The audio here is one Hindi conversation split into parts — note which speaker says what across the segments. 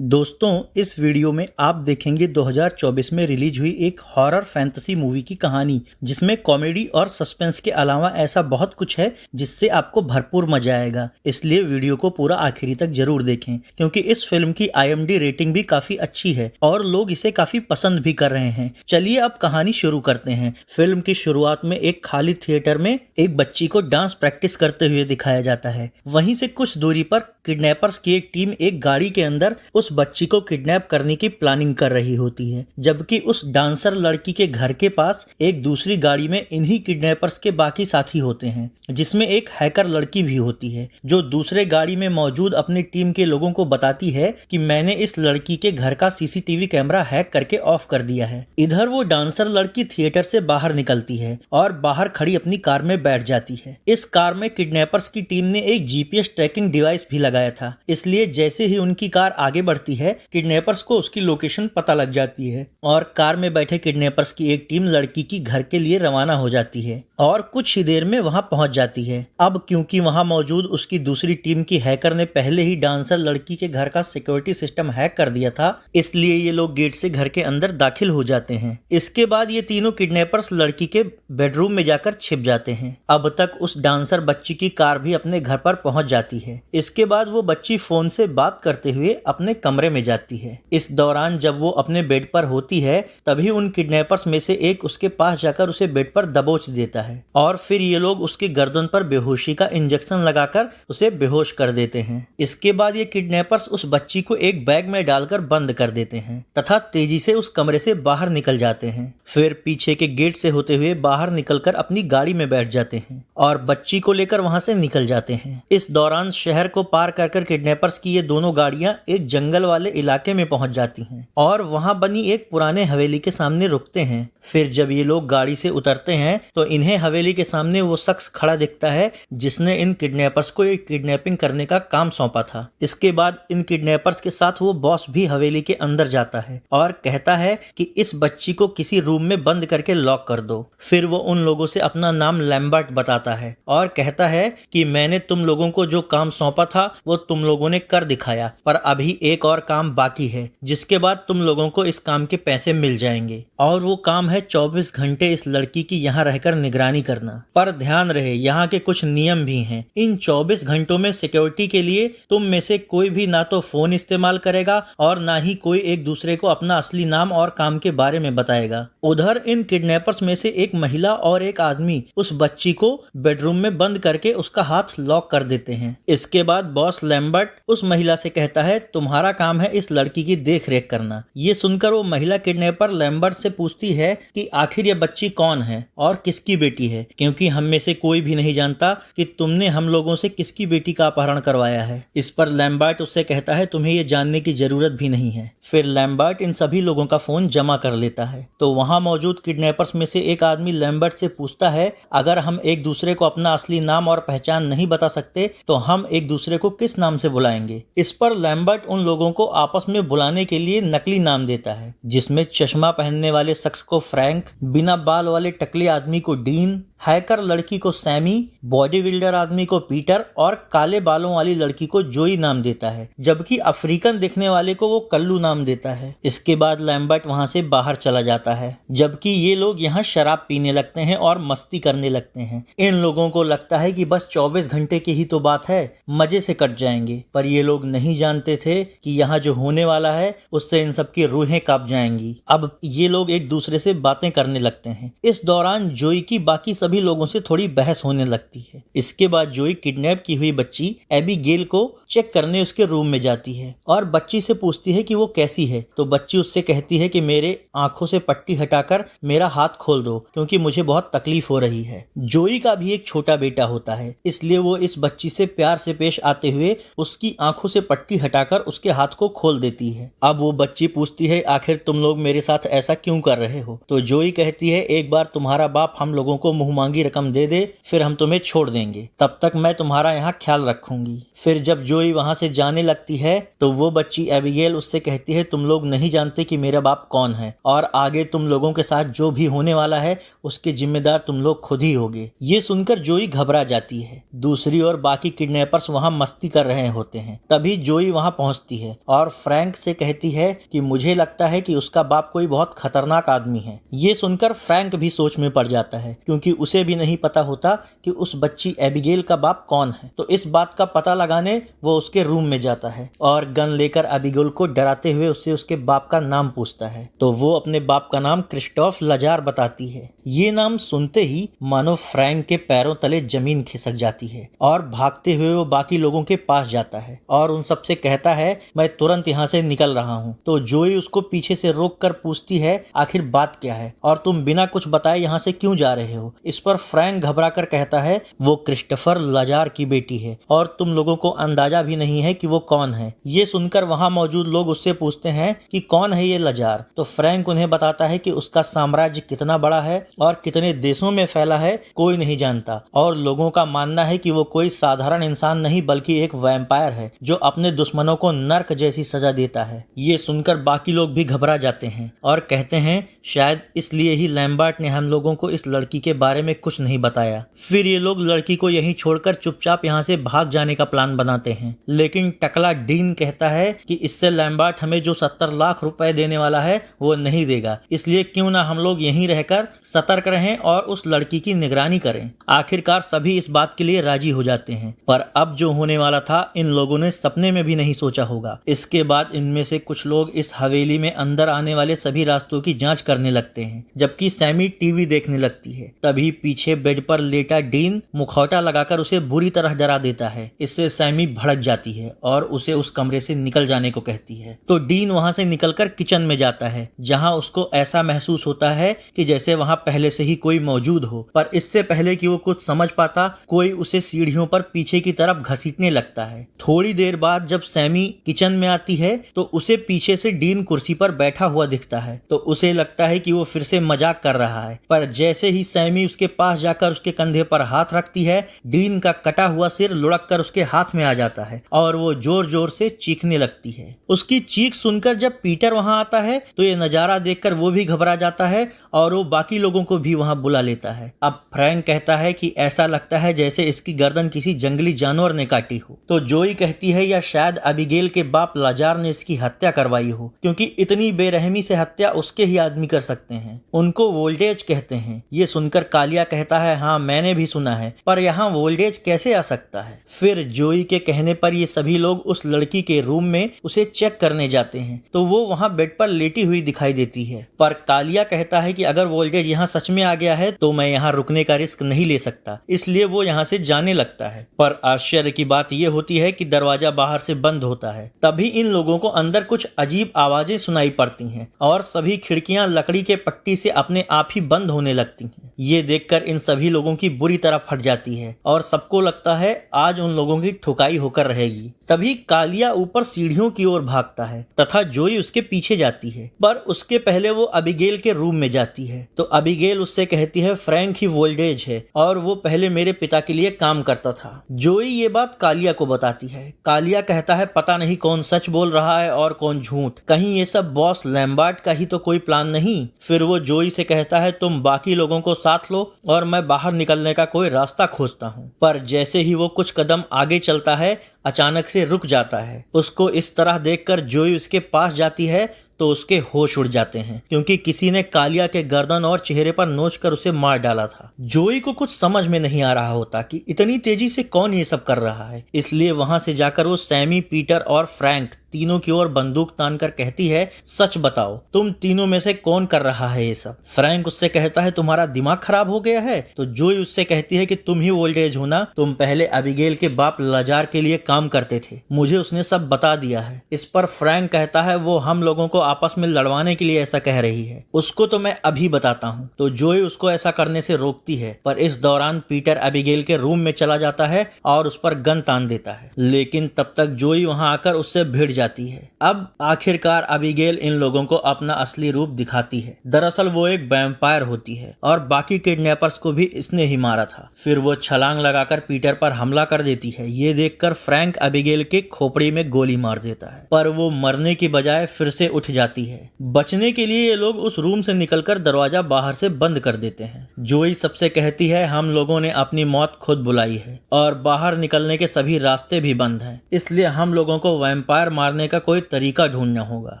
Speaker 1: दोस्तों, इस वीडियो में आप देखेंगे 2024 में रिलीज हुई एक हॉरर फैंटेसी मूवी की कहानी, जिसमें कॉमेडी और सस्पेंस के अलावा ऐसा बहुत कुछ है जिससे आपको भरपूर मजा आएगा। इसलिए वीडियो को पूरा आखिरी तक जरूर देखें, क्योंकि इस फिल्म की IMDb रेटिंग भी काफी अच्छी है और लोग इसे काफी पसंद भी कर रहे हैं। चलिए अब कहानी शुरू करते हैं। फिल्म की शुरुआत में एक खाली थिएटर में एक बच्ची को डांस प्रैक्टिस करते हुए दिखाया जाता है। वहीं से कुछ दूरी पर किडनैपर्स की एक टीम एक गाड़ी के अंदर उस बच्ची को किडनैप करने की प्लानिंग कर रही होती है, जबकि उस डांसर लड़की के घर के पास एक दूसरी गाड़ी में इन्हीं किडनैपर्स के बाकी साथी होते हैं, जिसमें एक हैकर लड़की भी होती है, जो दूसरे गाड़ी में मौजूद अपनी टीम के लोगों को बताती है कि मैंने इस लड़की के घर का CCTV कैमरा हैक करके ऑफ कर दिया है। इधर वो डांसर लड़की थिएटर से बाहर निकलती है और बाहर खड़ी अपनी कार में बैठ जाती है। इस कार में किडनैपर्स की टीम ने एक GPS ट्रैकिंग डिवाइस भी लगाया था, इसलिए जैसे ही उनकी कार आगे बढ़ती है, किडनैपर्स को उसकी लोकेशन पता लग जाती है और कार में बैठे किडनैपर्स की एक टीम लड़की की घर के लिए रवाना हो जाती है और कुछ ही देर में वहां पहुंच जाती है। अब क्योंकि वहां मौजूद उसकी दूसरी टीम की हैकर ने पहले ही डांसर लड़की के घर का सिक्योरिटी सिस्टम हैक कर दिया था, इसलिए ये लोग गेट से घर के अंदर दाखिल हो जाते हैं। इसके बाद ये तीनों किडनैपर्स लड़की के बेडरूम में जाकर छिप जाते हैं। अब तक उस डांसर बच्ची की कार भी अपने घर पर पहुंच जाती है। इसके बाद वो बच्ची फोन से बात करते हुए अपने कमरे में जाती है। इस दौरान जब वो अपने बेड पर होती है, तभी उन किडनैपर्स में से एक उसके पास जाकर उसे बेड पर दबोच देता है और फिर ये लोग उसके गर्दन पर बेहोशी का इंजेक्शन लगाकर उसे बेहोश कर देते हैं। इसके बाद ये किडनैपर्स उस बच्ची को एक बैग में डालकर बंद कर देते हैं तथा तेजी से उस कमरे से बाहर निकल जाते हैं। फिर पीछे के गेट से होते हुए बाहर निकलकर अपनी गाड़ी में बैठ जाते हैं और बच्ची को लेकर वहां से निकल जाते हैं। इस दौरान शहर को पार कर किडनैपर्स की ये दोनों गाड़ियां एक जंगल वाले इलाके में पहुंच जाती हैं और वहां बनी एक पुराने हवेली के सामने रुकते हैं। फिर जब ये लोग गाड़ी से उतरते हैं तो इन्हें हवेली के सामने वो शख्स खड़ा दिखता है जिसने इन किडनैपर्स को एक किडनैपिंग करने का काम सौंपा था। इसके बाद इन किडनैपर्स के साथ वो बॉस भी हवेली के अंदर जाता है और कहता है कि इस बच्ची को किसी रूम में बंद करके लॉक कर दो। फिर वो उन लोगों से अपना नाम लैम्बर्ट बताता है और कहता है कि मैंने तुम लोगों को जो काम सौंपा था वो तुम लोगों ने कर दिखाया, पर अभी एक और काम बाकी है, जिसके बाद तुम लोगों को इस काम के पैसे मिल जाएंगे। और वो काम है 24 घंटे इस लड़की की यहाँ रहकर निगरानी करना। पर ध्यान रहे, यहाँ के कुछ नियम भी हैं। इन 24 घंटों में सिक्योरिटी के लिए तुम में से कोई भी ना तो फोन इस्तेमाल करेगा और ना ही कोई एक दूसरे को अपना असली नाम और काम के बारे में बताएगा। उधर इन किडनैपर्स में से एक महिला और एक आदमी उस बच्ची को बेडरूम में बंद करके उसका हाथ लॉक कर देते हैं। इसके बाद बॉस लैम्बर्ट उस महिला से कहता है तुम्हारा काम है इस लड़की की देख रेख करना। ये सुनकर वो महिला किडनैपर लैम्बर्ट से पूछती है कि आखिर ये बच्ची कौन है और किसकी बेटी है, क्योंकि हम में से कोई भी नहीं जानता कि तुमने हम लोगों से किसकी बेटी का अपहरण करवाया है। इस पर लैम्बर्ट उससे कहता है तुम्हें ये जानने की जरूरत भी नहीं है। फिर लैम्बर्ट इन सभी लोगों का फोन जमा कर लेता है। तो वहां मौजूद किडनैपर्स में से एक आदमी लैम्बर्ट से पूछता है अगर हम एक दूसरे को अपना असली नाम और पहचान नहीं बता सकते तो हम एक दूसरे को किस नाम से बुलाएंगे। इस पर लैम्बर्ट उन लोगों को आपस में बुलाने के लिए नकली नाम देता है, जिसमें चश्मा पहनने वाले शख्स को फ्रैंक, बिना बाल वाले टकले आदमी को डीन, हैकर लड़की को सैमी, बॉडी बिल्डर आदमी को पीटर और काले बालों वाली लड़की को जोई नाम देता है, जबकि अफ्रीकन दिखने वाले को वो कल्लू नाम देता है। इसके बाद लैम्बर्ट वहां से बाहर चला जाता है, जबकि ये लोग यहाँ शराब पीने लगते हैं और मस्ती करने लगते हैं। इन लोगों को लगता है कि बस 24 घंटे की ही तो बात है, मजे से कट जाएंगे, पर ये लोग नहीं जानते थे कि यहाँ जो होने वाला है उससे इन सबकी रूहें कांप जाएंगी। अब ये लोग एक दूसरे से बातें करने लगते हैं। इस दौरान जोई की बाकी सभी लोगों से थोड़ी बहस होने लगती है। इसके बाद जोई किडनैप की हुई बच्ची एबिगेल को चेक करने उसके रूम में जाती है और बच्ची से पूछती है कि वो कैसी है। तो बच्ची उससे कहती है कि मेरे आंखों से पट्टी हटाकर मेरा हाथ खोल दो, क्योंकि मुझे बहुत तकलीफ हो रही है। जोई का भी एक छोटा बेटा होता है, इसलिए वो इस बच्ची से प्यार से पेश आते हुए उसकी आंखों से पट्टी हटाकर उसके हाथ को खोल देती है। अब वो बच्ची पूछती है आखिर तुम लोग मेरे साथ ऐसा क्यों कर रहे हो। तो जोई कहती है एक बार तुम्हारा बाप हम लोगों को मुंह मांगी रकम दे दे, फिर हम तुम्हें छोड़ देंगे, तब तक मैं तुम्हारा यहाँ ख्याल रखूंगी। फिर जब जोई वहाँ से जाने लगती है तो वो बच्ची एबिगेल उससे कहती है, तुम लोग नहीं जानते कि मेरा बाप कौन है और आगे तुम लोगों के साथ जो भी होने वाला है उसके जिम्मेदार तुम लोग खुद ही होगे। ये सुनकर जोई घबरा जाती है। दूसरी ओर बाकी किडनैपर्स वहाँ मस्ती कर रहे होते हैं। तभी जोई वहाँ पहुँचती है और फ्रैंक से कहती है कि मुझे लगता है कि उसका बाप कोई बहुत खतरनाक आदमी है। ये सुनकर फ्रैंक भी सोच में पड़ जाता है, क्योंकि उसे भी नहीं पता होता कि उस बच्ची एबिगेल का बाप कौन है। तो इस बात का पता लगाने वो उसके रूम में जाता है और गन लेकर एबिगेल को डराते हुए उससे उसके बाप का नाम पूछता है। तो वो अपने बाप का नाम क्रिस्टोफ लाजार बताती है। ये नाम सुनते ही मानो फ्रैंक के पैरों तले जमीन खिसक जाती है और भागते हुए वो बाकी लोगों के पास जाता है और उन सबसे कहता है, मैं तुरंत यहाँ से निकल रहा हूँ। तो जोई उसको पीछे से रोककर पूछती है, आखिर बात क्या है और तुम बिना कुछ बताए यहाँ से क्यों जा रहे हो? इस पर फ्रैंक घबराकर कहता है, वो क्रिस्टोफर लाजार की बेटी है और तुम लोगों को अंदाजा भी नहीं है कि वो कौन है। ये सुनकर वहाँ मौजूद लोग उससे पूछते हैं कि कौन है ये लाजार। तो फ्रैंक उन्हें बताता है कि उसका साम्राज्य कितना बड़ा है और कितने देशों में फैला है कोई नहीं जानता, और लोगों का मानना है कि वो कोई साधारण इंसान नहीं बल्कि एक वैम्पायर है जो अपने दुश्मनों को नर्क जैसी सजा देता है। ये सुनकर बाकी लोग भी घबरा जाते हैं और कहते हैं, शायद इसलिए ही लैम्बर्ट ने हम लोगों को इस लड़की के बारे में कुछ नहीं बताया। फिर ये लोग लड़की को यहीं छोड़कर चुपचाप यहाँ से भाग जाने का प्लान बनाते हैं। लेकिन टकला डीन कहता है कि इससे लैम्बर्ट हमें जो 70 लाख रुपए देने वाला है वो नहीं देगा, इसलिए क्यों ना हम लोग यहीं रहकर सतर्क रहें और उस लड़की की निगरानी करें। आखिरकार सभी इस बात के लिए राजी हो जाते हैं, पर अब जो होने वाला था इन लोगों ने सपने में भी नहीं सोचा होगा। इसके बाद इनमें से कुछ लोग इस हवेली में अंदर आने वाले सभी रास्तों की जांच करने लगते हैं, जबकि सैमी टीवी देखने लगती है। तभी पीछे बेड पर लेटा डीन मुखौटा लगाकर उसे बुरी तरह डरा देता है। इससे सैमी भड़क जाती है और उसे उस कमरे से निकल जाने को कहती है। तो डीन वहां से निकलकर किचन में जाता है, जहां उसको ऐसा महसूस होता है कि जैसे वहां पहले से ही कोई मौजूद हो। पर इससे पहले कि वो कुछ समझ पाता, कोई उसे सीढ़ियों पर पीछे की तरफ घसीटने लगता है। थोड़ी देर बाद जब सैमी किचन में आती है तो उसे पीछे से डीन कुर्सी पर बैठा हुआ दिखता है। तो उसे लगता है कि वो फिर से मजाक कर रहा है, पर जैसे ही सैमी उसके पास जाकर उसके कंधे पर हाथ रखती है, डीन का कटा हुआ सिर लुढ़क कर उसके हाथ में आ जाता है और वो जोर जोर से चीखने लगती है। उसकी चीख सुनकर जब पीटर वहां आता है तो ये नजारा देखकर वो भी घबरा जाता है और वो बाकी लोगों को भी वहां बुला लेता है। अब फ्रैंक कहता है कि ऐसा लगता है जैसे इसकी गर्दन किसी जंगली जानवर ने काटी हो। तो जोई कहती है, या शायद एबिगेल के बाप लाजार ने इसकी हत्या करवाई हो, क्योंकि इतनी बेरहमी से हत्या उसके ही आदमी कर सकते हैं। उनको वोल्टेज कहते हैं। ये सुनकर कालिया कहता है, हाँ मैंने भी सुना है, पर यहाँ वोल्टेज कैसे आ सकता है? फिर जोई के कहने पर ये सभी लोग उस लड़की के रूम में उसे चेक करने जाते हैं तो वो वहाँ बेड पर लेटी हुई दिखाई देती है। पर कालिया कहता है कि अगर वोल्टेज यहाँ सच में आ गया है तो मैं यहाँ रुकने का रिस्क नहीं ले सकता, इसलिए वो यहाँ से जाने लगता है। पर आश्चर्य की बात यह होती है कि दरवाजा बाहर से बंद होता है। तभी इन लोगों को अंदर कुछ अजीब आवाजें सुनाई पड़ती हैं और सभी खिड़कियां लकड़ी के पट्टी से अपने आप ही बंद होने लगती हैं। ये देखकर इन सभी लोगों की बुरी तरह फट जाती है और सबको लगता है आज उन लोगों की ठुकाई होकर रहेगी। तभी कालिया ऊपर सीढ़ियों की ओर भागता है तथा जोई उसके पीछे जाती है, पर उसके पहले वो एबिगेल के रूम में जाती है। तो एबिगेल उससे कहती है, फ्रैंक ही वोल्टेज है और वो पहले मेरे पिता के लिए काम करता था। जोई ये बात कालिया को बताती है। कालिया कहता है, पता नहीं कौन सच बोल रहा है और कौन झूठ, कहीं ये सब बॉस लैम्बर्ट का ही तो कोई प्लान नहीं। फिर वो जोई से कहता है, तुम बाकी लोगों को साथ लो और मैं बाहर निकलने का कोई रास्ता खोजता हूँ। पर जैसे ही वो कुछ कदम आगे चलता है अचानक से रुक जाता है। उसको इस तरह देखकर जोई उसके पास जाती है तो उसके होश उड़ जाते हैं, क्योंकि किसी ने कालिया के गर्दन और चेहरे पर नोचकर उसे मार डाला था। जोई को कुछ समझ में नहीं आ रहा होता कि इतनी तेजी से कौन ये सब कर रहा है, इसलिए वहां से जाकर वो सैमी, पीटर और फ्रैंक तीनों की ओर बंदूक तानकर कहती है, सच बताओ तुम तीनों में से कौन कर रहा है ये सब? फ्रैंक उससे कहता है, तुम्हारा दिमाग खराब हो गया है? तो जोई उससे कहती है कि तुम ही वोल्टेज हो ना, तुम पहले एबिगेल के बाप लाजार के लिए काम करते थे, मुझे उसने सब बता दिया है। इस पर फ्रैंक कहता है, वो हम लोगों को आपस में लड़वाने के लिए ऐसा कह रही है, उसको तो मैं अभी बताता हूँ। तो जोई उसको ऐसा करने से रोकती है, पर इस दौरान पीटर एबिगेल के रूम में चला जाता है और उस पर गन तान देता है। लेकिन तब तक जोई वहां आकर उससे भिड़ जाती है। अब आखिरकार अबिगेल इन लोगों को अपना असली रूप दिखाती है। दरअसल वो एक वैम्पायर होती है और बाकी किडनैपर्स को भी इसने ही मारा था। फिर वो छलांग लगाकर पीटर पर हमला कर देती है। ये देखकर फ्रैंक अबिगेल के खोपड़ी में गोली मार देता है, पर वो मरने की बजाय फिर से उठ जाती है। बचने के लिए ये लोग उस रूम से निकलकर दरवाजा बाहर से बंद कर देते हैं। जोई सबसे कहती है हम लोगों ने अपनी मौत खुद बुलाई है और बाहर निकलने के सभी रास्ते भी बंद हैं, इसलिए हम लोगों को वैम्पायर मारने का कोई तरीका ढूंढना होगा।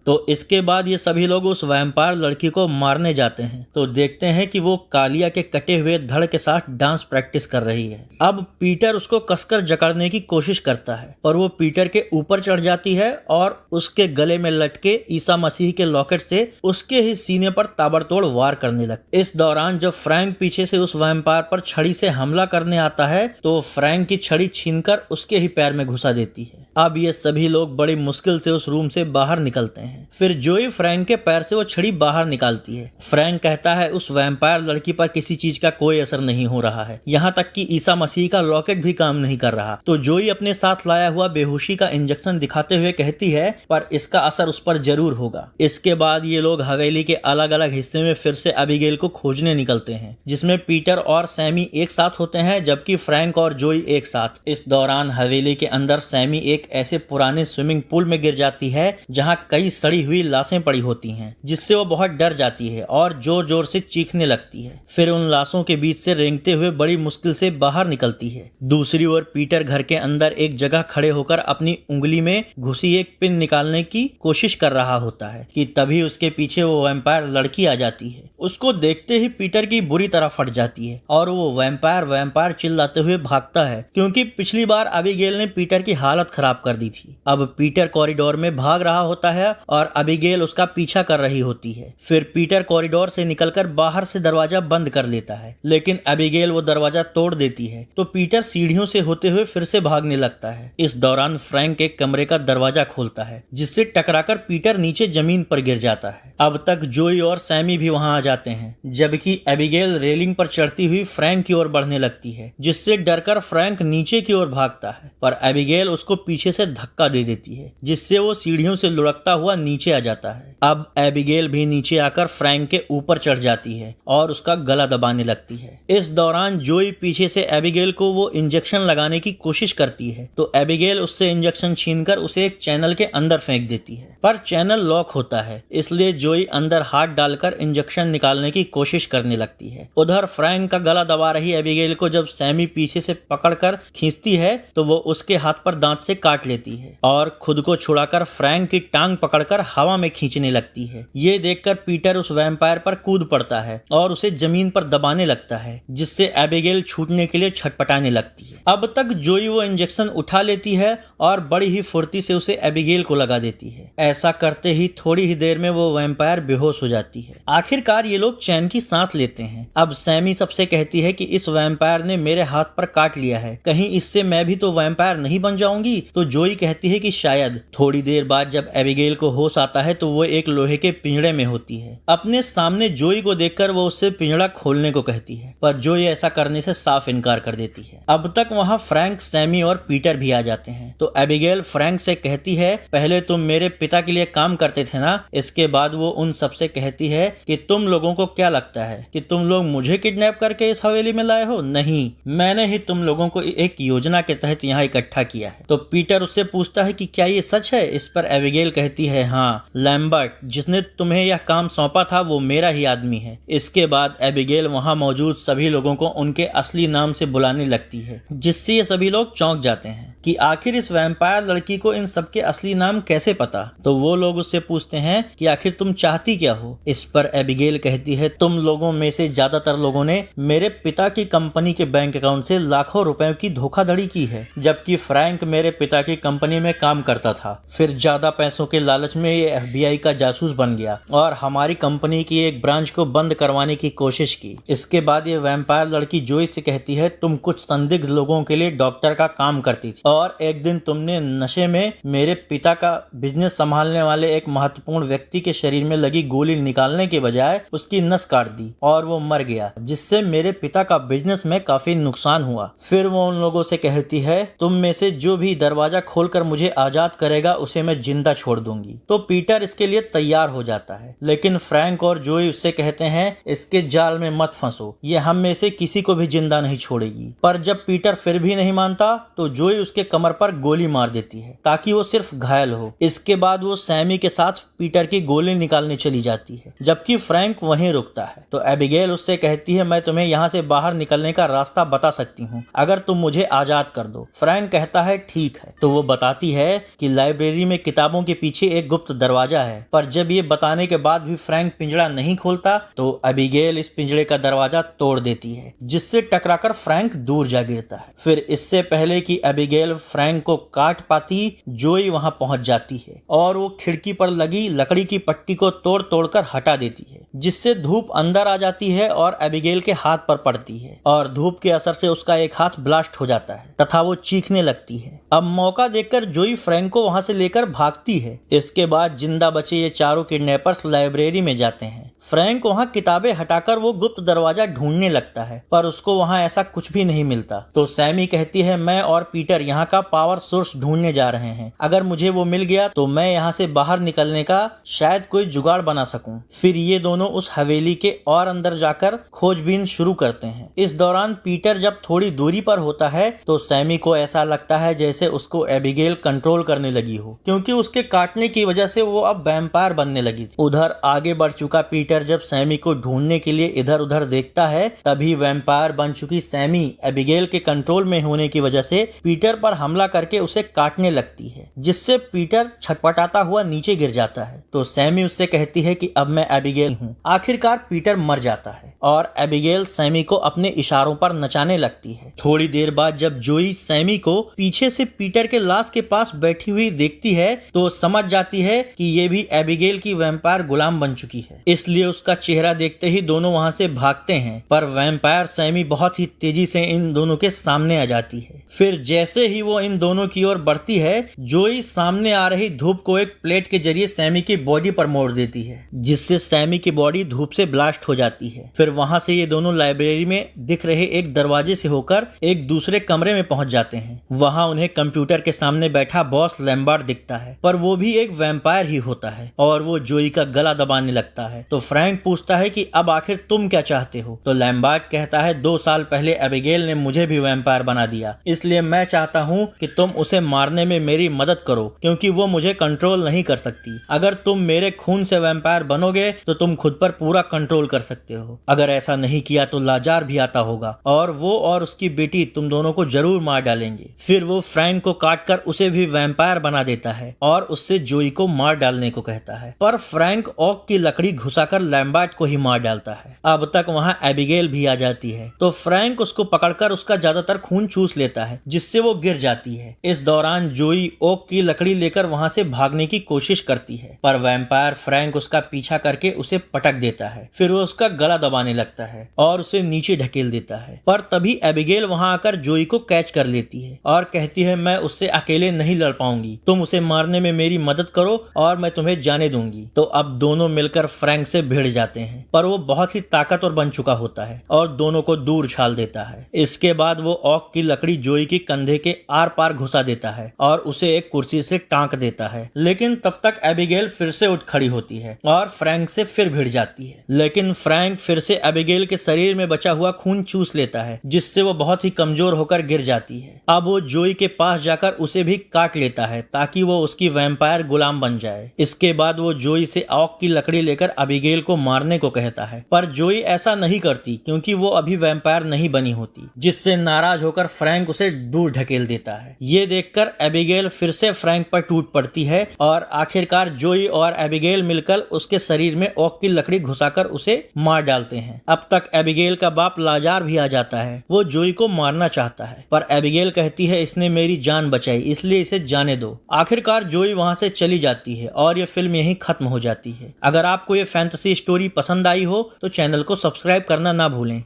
Speaker 1: तो इसके बाद ये सभी लोग उस वैम्पायर लड़की को मारने जाते हैं तो देखते हैं कि वो कालिया के कटे हुए धड़ के साथ डांस प्रैक्टिस कर रही है। अब पीटर उसको कसकर जकड़ने की कोशिश करता है, पर वो पीटर के ऊपर चढ़ जाती है और उसके गले में लटके ईसा मसीह के लॉकेट से उसके ही सीने पर ताबड़तोड़ वार करने लगती। इस दौरान जब फ्रैंक पीछे से उस वैम्पायर पर छड़ी से हमला करने आता है तो फ्रैंक की छड़ी छीनकर उसके ही पैर में घुसा देती है। अब ये सभी लोग बड़ी मुश्किल से उस रूम से बाहर निकलते हैं। फिर जोई फ्रैंक के पैर से वो छड़ी बाहर निकालती है। फ्रैंक कहता है उस वैम्पायर लड़की पर किसी चीज का कोई असर नहीं हो रहा है, यहाँ तक कि ईसा मसीह का लॉकेट भी काम नहीं कर रहा। तो जोई अपने साथ लाया हुआ बेहोशी का इंजेक्शन दिखाते हुए कहती है पर इसका असर उस पर जरूर होगा। इसके बाद ये लोग हवेली के अलग अलग हिस्से में फिर से अबिगेल को खोजने निकलते हैं, जिसमें पीटर और सैमी एक साथ होते हैं जबकि फ्रैंक और जोई एक साथ। इस दौरान हवेली के अंदर सैमी एक ऐसे पुराने स्विमिंग पूल में गिर जाती है जहां कई सड़ी हुई लाशें पड़ी होती हैं, जिससे वो बहुत डर जाती है और जोर जोर से चीखने लगती है। फिर उन लाशों के बीच से रेंगते हुए बड़ी मुश्किल से बाहर निकलती है। दूसरी ओर पीटर घर के अंदर एक जगह खड़े होकर अपनी उंगली में घुसी एक पिन निकालने की कोशिश कर रहा होता है कि तभी उसके पीछे वो वैम्पायर लड़की आ जाती है। उसको देखते ही पीटर की बुरी तरह फट जाती है और वो वैम्पायर चिल्लाते हुए भागता है, क्योंकि पिछली बार अबिगेल ने पीटर की हालत खराब कर दी थी। अब पीटर कॉरिडोर में भाग रहा होता है और अबिगेल उसका पीछा कर रही होती है। फिर पीटर कॉरिडोर से निकलकर बाहर से दरवाजा बंद कर लेता है, लेकिन अबिगेल वो दरवाजा तोड़ देती है तो पीटर सीढ़ियों से होते हुए फिर से भागने लगता है। इस दौरान फ्रैंक एक कमरे का दरवाजा खोलता है, जिससे टकराकर पीटर नीचे जमीन पर गिर जाता है। अब तक जोई और सैमी भी वहां आ जाते हैं, जबकि एबिगेल रेलिंग पर चढ़ती हुई फ्रैंक की ओर बढ़ने लगती है, जिससे डरकर फ्रैंक नीचे की ओर भागता है, पर एबिगेल उसको पीछे से धक्का दे देती है, जिससे वो सीढ़ियों से लुढ़कता हुआ नीचे आ जाता है। अब एबिगेल भी नीचे आकर फ्रैंक के ऊपर चढ़ जाती है और उसका गला दबाने लगती है। इस दौरान जोई पीछे से एबिगेल को वो इंजेक्शन लगाने की कोशिश करती है, तो एबिगेल उससे इंजेक्शन छीनकर उसे एक चैनल के अंदर फेंक देती है, पर चैनल लॉक होता है, इसलिए जोई अंदर हाथ डालकर इंजेक्शन निकालने की कोशिश करने लगती है। उधर फ्रैंक का गला दबा रही एबिगेल को जब सैमी पीछे से पकड़कर खींचती है तो वो उसके हाथ पर दांत से काट लेती है और खुद को छुड़ाकर फ्रैंक की टांग पकड़कर हवा में खींचने लगती है। ये देखकर पीटर उस वैम्पायर पर कूद पड़ता है और उसे जमीन पर दबाने लगता है, जिससे एबिगेल छूटने के लिए छटपटाने लगती है। अब तक जोई वो इंजेक्शन उठा लेती है और बड़ी ही फुर्ती से उसे एबिगेल को लगा देती है। ऐसा करते ही थोड़ी ही देर में वो वैम्पायर बेहोश हो जाती है। आखिरकार ये लोग चैन की सांस लेते हैं। अब सैमी सबसे कहती है कि इस वैम्पायर ने मेरे हाथ पर काट लिया है, कहीं इससे मैं भी तो वैम्पायर नहीं बन जाऊंगी। तो जोई कहती है कि शायद। थोड़ी देर बाद जब एबिगेल को होश आता है तो वो एक लोहे के पिंजड़े में होती है। अपने सामने जोई को देखकर वो उससे पिंजड़ा खोलने को कहती है, पर जोई ऐसा करने से साफ इनकार कर देती है। अब तक वहाँ फ्रैंक, सैमी और पीटर भी आ जाते हैं। तो एबिगेल फ्रैंक से कहती है पहले तुम मेरे पिता के लिए काम करते थे ना। इसके बाद वो उन सबसे कहती है कि तुम लोगों को क्या लगता है कि तुम लोग मुझे किडनैप करके इस हवेली में लाए हो? नहीं, मैंने ही तुम लोगों को एक योजना के तहत यहाँ इकट्ठा किया है। तो पीटर उससे पूछता है कि क्या ये सच है? इस पर एबिगेल कहती है हाँ, लैम्बर्ट जिसने तुम्हें यह काम सौंपा था वो मेरा ही आदमी है। इसके बाद एबिगेल वहाँ मौजूद सभी लोगों को उनके असली नाम से बुलाने लगती है, जिससे ये सभी लोग चौंक जाते हैं कि आखिर इस वैम्पायर लड़की को इन सबके असली नाम कैसे पता। तो वो लोग उससे पूछते हैं कि आखिर तुम चाहती क्या हो। इस पर एबिगेल कहती है तुम लोगों में से ज्यादातर लोगों ने मेरे पिता की कंपनी के बैंक अकाउंट से लाखों रुपए की धोखाधड़ी की है, जबकि फ्रैंक मेरे पिता की कंपनी में काम करता था। फिर ज्यादा पैसों के लालच में ये FBI का जासूस बन गया और हमारी कंपनी की एक ब्रांच को बंद करवाने की कोशिश की। इसके बाद ये वैम्पायर लड़की जोई से कहती है तुम कुछ संदिग्ध लोगों के लिए डॉक्टर का काम करती थी और एक दिन तुमने नशे में मेरे पिता का बिजनेस संभालने वाले एक महत्वपूर्ण व्यक्ति के शरीर में लगी गोली निकालने के बजाय उसकी नस काट दी और वो मर गया, जिससे मेरे पिता का बिजनेस में काफी नुकसान हुआ। फिर वो उन लोगों से कहती है, तुम में से जो भी दरवाजा खोलकर मुझे आजाद करेगा उसे मैं जिंदा छोड़ दूंगी। तो पीटर इसके लिए तैयार हो जाता है, लेकिन फ्रैंक और जोई उससे कहते हैं, इसके जाल में मत फंसो, ये हम में से किसी को भी जिंदा नहीं छोड़ेगी। पर जब पीटर फिर भी नहीं मानता तो जोई उसके कमर पर गोली मार देती है ताकि वो सिर्फ घायल हो। इसके बाद वो सैमी के साथ पीटर की गोली निकालने चली जाती है, जबकि फ्रैंक वहीं रुकता है। तो एबिगेल उससे कहती है, मैं तुम्हें यहाँ से बाहर निकलने का रास्ता बता सकती हूँ अगर तुम मुझे आजाद कर दो। फ्रैंक कहता है ठीक है। तो वो बताती है कि लाइब्रेरी में किताबों के पीछे एक गुप्त दरवाजा है। पर जब ये बताने के बाद भी फ्रैंक पिंजरा नहीं खोलता तो एबिगेल इस पिंजरे का दरवाजा तोड़ देती है, जिससे टकराकर फ्रैंक दूर जा गिरता है। फिर इससे पहले कि एबिगेल फ्रैंक को काट पाती, जोई वहां पहुंच जाती है और वो खिड़की पर लगी लकड़ी की पट्टी को तोड़ तोड़कर हटा देती है, जिससे धूप अंदर आ जाती है और एबिगेल के हाथ पर पड़ती है और धूप के असर से उसका एक हाथ ब्लास्ट हो जाता है तथा वो चीखने लगती है। अब मौका देखकर जोई फ्रैंक को वहां से लेकर भागती है। इसके बाद जिंदा बचे ये चारों किडनैपर्स लाइब्रेरी में जाते हैं। फ्रैंक वहां किताबें हटाकर वो गुप्त दरवाजा ढूंढने लगता है, पर उसको वहां ऐसा कुछ भी नहीं मिलता। तो सैमी कहती है, मैं और पीटर यहाँ का पावर सोर्स ढूंढने जा रहे हैं, अगर मुझे वो मिल गया तो मैं यहाँ से बाहर निकलने का शायद कोई जुगाड़ बना सकूं। फिर ये दोनों उस हवेली के और अंदर जाकर खोजबीन शुरू करते हैं। इस दौरान पीटर जब थोड़ी दूरी पर होता है तो सैमी को ऐसा लगता है जैसे उसको एबिगेल कंट्रोल करने लगी हो, क्योंकि उसके काटने की वजह से वो अब वैम्पायर बनने लगी थी। उधर आगे बढ़ चुका पीटर जब सैमी को ढूंढने के लिए इधर उधर देखता है, तभी वैम्पायर बन चुकी सैमी एबिगेल के कंट्रोल में होने की वजह से पीटर पर हमला करके उसे काटने लगती है, जिससे पीटर छटपटाता हुआ नीचे गिर जाता है। तो सैमी उससे कहती है कि अब मैं एबिगेल हूँ। आखिरकार पीटर मर जाता है और एबिगेल सैमी को अपने इशारों पर नचाने लगती है। थोड़ी देर बाद जब जोई सैमी को पीछे से पीटर के लाश के पास बैठी हुई देखती है तो समझ जाती है कि ये भी एबिगेल की वैम्पायर गुलाम बन चुकी है, इसलिए उसका चेहरा देखते ही दोनों वहां से भागते हैं। पर वैम्पायर सैमी बहुत ही तेजी से इन दोनों के सामने आ जाती है। फिर जैसे ही वो इन दोनों की ओर बढ़ती है, जोई सामने आ रही धूप को एक प्लेट के जरिए सैमी की बॉडी पर मोड़ देती है, जिससे सैमी की बॉडी धूप से ब्लास्ट हो जाती है। फिर वहां से ये दोनों लाइब्रेरी में दिख रहे एक दरवाजे से होकर एक दूसरे कमरे में पहुंच जाते हैं। वहां उन्हें कंप्यूटर के सामने बैठा बॉस लैम्बार्ड दिखता है, पर वो भी एक वैम्पायर ही होता है और वो जोई का गला दबाने लगता है। तो फ्रैंक पूछता है कि अब आखिर तुम क्या चाहते हो? तो लैम्बार्ड कहता है, 2 साल पहले एबिगेल ने मुझे भी वैम्पायर बना दिया, इसलिए मैं चाहता हूँ कि तुम उसे मारने में मेरी मदद करो, क्योंकि वो मुझे कंट्रोल नहीं कर सकती। अगर तुम मेरे खून से वैम्पायर बनोगे तो तुम खुद पर पूरा कंट्रोल कर सकते हो। अगर ऐसा नहीं किया तो लाजार भी आता होगा और वो और उसकी बेटी तुम दोनों को जरूर मार डालेंगे। फिर वो फ्रैंक को काटकर उसे भी वैम्पायर बना देता है और उससे जोई को मार डालने को कहता है, पर फ्रैंक ओक की लकड़ी घुसाकर लैम्बार्ड को ही मार डालता है। अब तक वहां एबिगेल भी आ जाती है, तो फ्रैंक उसको पकड़कर उसका ज्यादातर खून चूस लेता है, जिससे वो गिर जाती है। इस दौरान जोई ओक की लकड़ी लेकर वहां से भागने की कोशिश करती है, पर वैम्पायर फ्रैंक उसका पीछा करके उसे पटक देता है। फिर वो उसका गला दबाने लगता है और उसे नीचे ढकेल देता है, पर तभी एबिगेल वहां आकर जोई को कैच कर लेती है और कहती है, मैं उससे अकेले नहीं लड़ पाऊंगी, तुम उसे मारने में मेरी मदद करो और मैं तुम्हें जाने दूंगी। तो अब दोनों मिलकर फ्रैंक से भिड़ जाते हैं, पर वो बहुत ही ताकतवर बन चुका होता है और दोनों को दूर उछाल देता है। इसके बाद वो ओक की लकड़ी जोई के कंधे के आर पार घुसा देता है और उसे एक कुर्सी से टांक देता है, लेकिन तब तक एबिगेल फिर से उठ खड़ी होती है और फ्रैंक से फिर भिड़ जाती है। लेकिन फ्रैंक फिर से एबिगेल के शरीर में बचा हुआ खून चूस लेता है, जिससे वो बहुत ही कमजोर होकर गिर जाती है। अब वो जोई के पास जाकर उसे भी काट लेता है ताकि वो उसकी वैम्पायर गुलाम बन जाए। इसके बाद वो जोई से ओक की लकड़ी लेकर एबिगेल को मारने को कहता है, पर जोई ऐसा नहीं करती क्योंकि वो अभी वैम्पायर नहीं बनी होती, जिससे नाराज होकर फ्रैंक उसे दूर ढकेल देता है। ये देखकर एबिगेल फिर से फ्रैंक पर टूट पड़ती है और आखिरकार जोई और एबिगेल मिलकर उसके शरीर में ओक की लकड़ी घुसाकर उसे मार डालते हैं। अब तक एबिगेल का बाप लाजार भी आ जाता है। वो जोई को मारना चाहता है, पर एबिगेल कहती है, इसने मेरी जान बचाई, इसलिए इसे जाने दो। आखिरकार जोई वहां से चली जाती है और ये फिल्म यहीं खत्म हो जाती है। अगर आपको ये फैंटेसी स्टोरी पसंद आई हो तो चैनल को सब्सक्राइब करना ना भूलें।